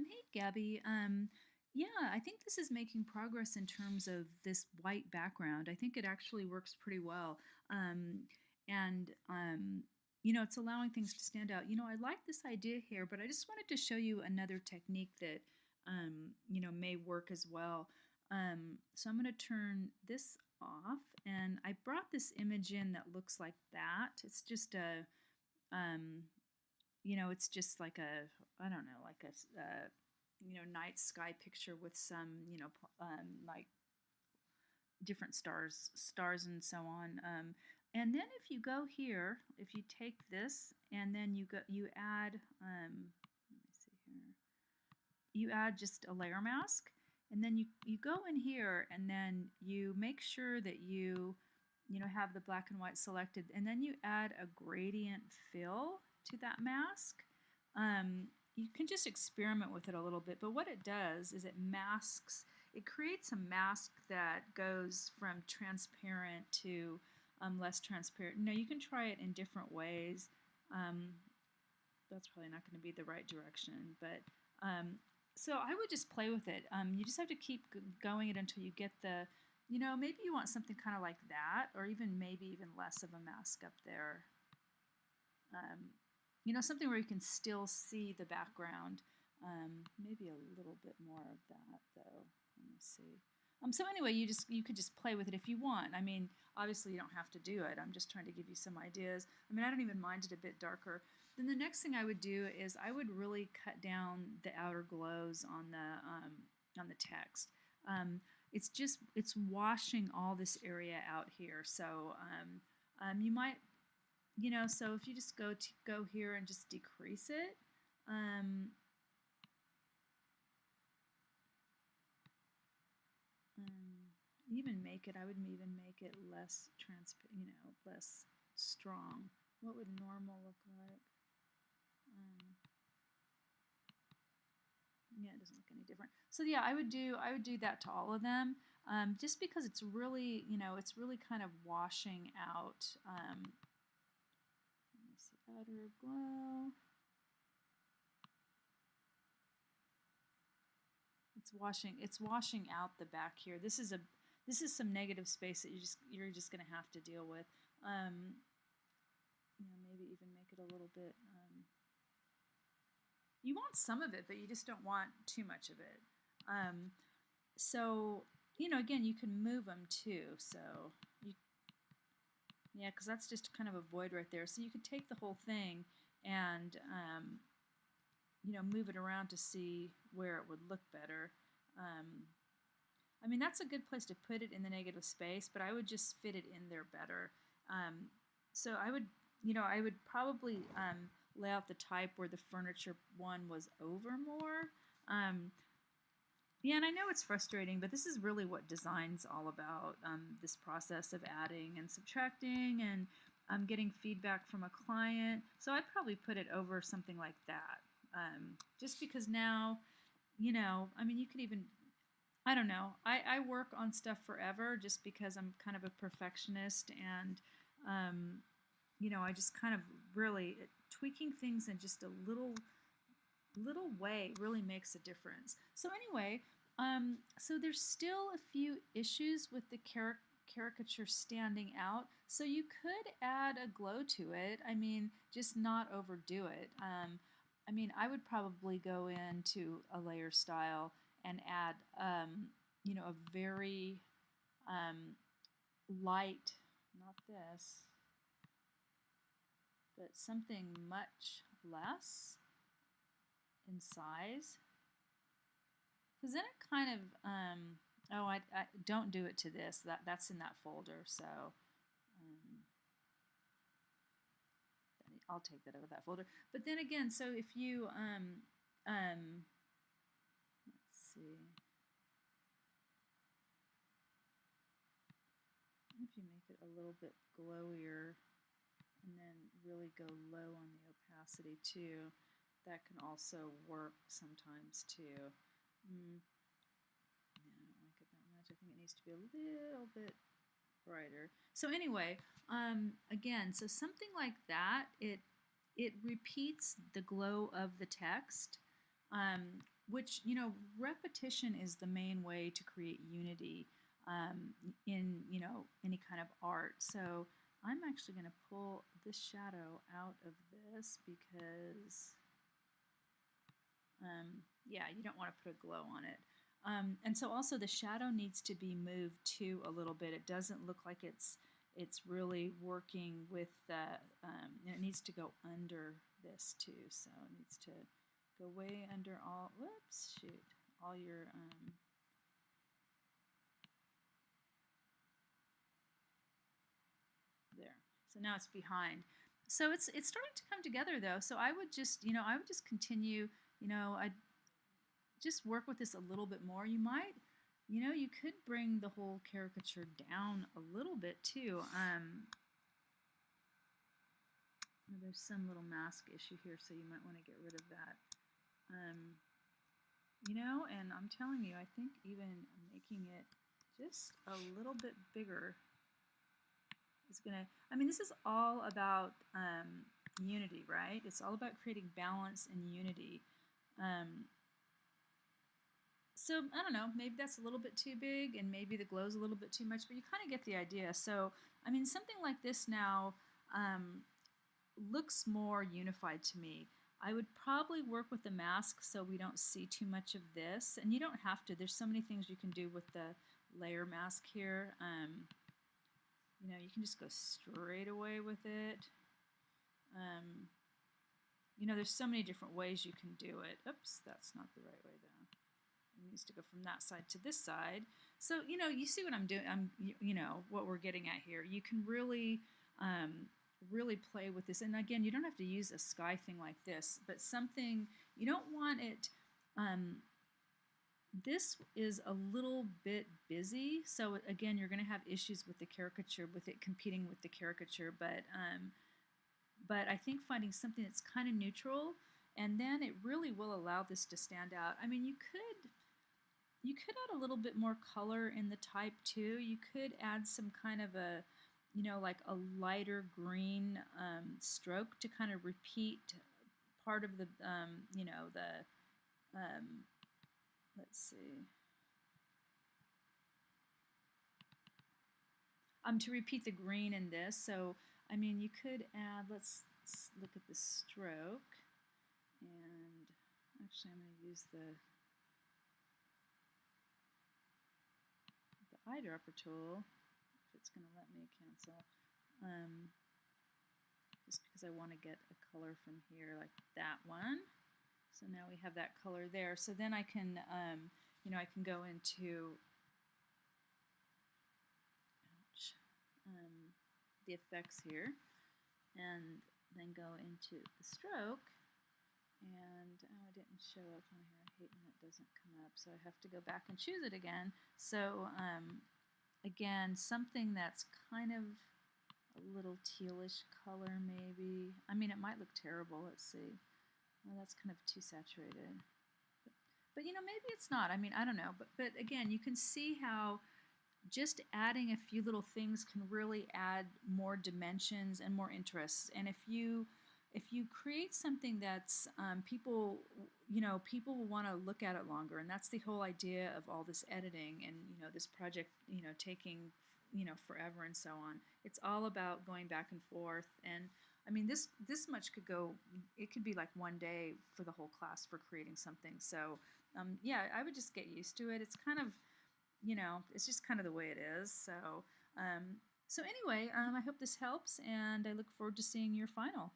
Hey Gabby. Yeah, I think this is making progress in terms of this white background. I think it actually works pretty well. Um, and it's allowing things to stand out. I like this idea here, but I just wanted to show you another technique that may work as well. So I'm going to turn this off, and I brought this image in that looks like that. It's just a um, it's just like a, I don't know, like a night sky picture with some, like different stars and so on. And then if you go here, if you take this and then you add, let me see here, you add just a layer mask, and then you go in here and then you make sure that you have the black and white selected, and then you add a gradient fill to that mask. You can just experiment with it a little bit, but what it does is it creates a mask that goes from transparent to less transparent. Now you can try it in different ways. Um, that's probably not going to be the right direction, but so I would just play with it. You just have to keep going it until you get maybe you want something kind of like that, or even maybe even less of a mask up there. Something where you can still see the background. Maybe a little bit more of that though. Let me see. So anyway, you could just play with it if you want. I mean, obviously you don't have to do it. I'm just trying to give you some ideas. I mean, I don't even mind it a bit darker. Then the next thing I would do is I would really cut down the outer glows on the text. It's washing all this area out here. So you might, so if you just go here and just decrease it. Even make it, I would even make it less less strong. What would normal look like? Yeah, it doesn't look any different. So yeah, I would do that to all of them, just because it's really, it's really kind of washing out. Let me see, outer glow. It's washing out the back here. This is some negative space that you're just gonna have to deal with. Maybe even make it a little bit. You want some of it, but you just don't want too much of it. So again, you can move them too. So yeah, because that's just kind of a void right there. So you could take the whole thing and move it around to see where it would look better. I mean, that's a good place to put it in the negative space, but I would just fit it in there better. So I would probably lay out the type where the furniture one was over more. Yeah, and I know it's frustrating, but this is really what design's all about, this process of adding and subtracting and getting feedback from a client. So I'd probably put it over something like that. Just because now, I mean, you could even, I don't know, I work on stuff forever just because I'm kind of a perfectionist, and, I just kind of really tweaking things in just a little way really makes a difference. So anyway, so there's still a few issues with the caricature standing out. So you could add a glow to it. I mean, just not overdo it. I mean, I would probably go into a layer style and add, a very light, not this, but something much less in size, because then it kind of oh, I don't do it to this, that's in that folder, so I'll take that out of that folder. But then again, so if you let's see, if you make it a little bit glowier and then really go low on the opacity too, that can also work sometimes too. Yeah, I don't like it that much. I think it needs to be a little bit brighter. So anyway, again, so something like that, it repeats the glow of the text. which, repetition is the main way to create unity in, any kind of art. So I'm actually going to pull this shadow out of this because, yeah, you don't want to put a glow on it. And so also the shadow needs to be moved too a little bit. It doesn't look like it's really working with the, it needs to go under this too. So it needs to go way under all, whoops, shoot, all your, there. So now it's behind. So it's starting to come together though. So I would just continue, I just work with this a little bit more. You might, you could bring the whole caricature down a little bit too. There's some little mask issue here, so you might want to get rid of that. Um, and I'm telling you, I think even making it just a little bit bigger is gonna, this is all about unity, right? It's all about creating balance and unity. Um, so I don't know, maybe that's a little bit too big and maybe the glow's a little bit too much, but you kind of get the idea. So, something like this now um, looks more unified to me. I would probably work with the mask so we don't see too much of this. And you don't have to. There's so many things you can do with the layer mask here. You can just go straight away with it. There's so many different ways you can do it. Oops, that's not the right way though. It needs to go from that side to this side. So, you see what I'm doing. What we're getting at here. You can really, really play with this. And again, you don't have to use a sky thing like this, but something, you don't want it, this is a little bit busy. So again, you're going to have issues with the caricature, with it competing with the caricature. But I think finding something that's kind of neutral, and then it really will allow this to stand out. You could add a little bit more color in the type too. You could add some kind of a, like a lighter green stroke to kind of repeat part of the, the, let's see, to repeat the green in this. So, you could add, let's look at the stroke, and actually I'm going to use the eyedropper tool, if it's going to let me cancel, just because I want to get a color from here like that one. So now we have that color there. So then I can, I can go into the effects here, and then go into the stroke. And I didn't show up on here. I hate when it doesn't come up, so I have to go back and choose it again. So again, something that's kind of a little tealish color maybe. It might look terrible. Let's see. Well, that's kind of too saturated. But maybe it's not. I don't know. But again, you can see how just adding a few little things can really add more dimensions and more interest. And if you create something that's people will want to look at it longer, and that's the whole idea of all this editing and this project taking forever and so on. It's all about going back and forth, and this much could go. It could be like one day for the whole class for creating something. So yeah, I would just get used to it. It's kind of it's just kind of the way it is. So, so anyway, I hope this helps, and I look forward to seeing your final.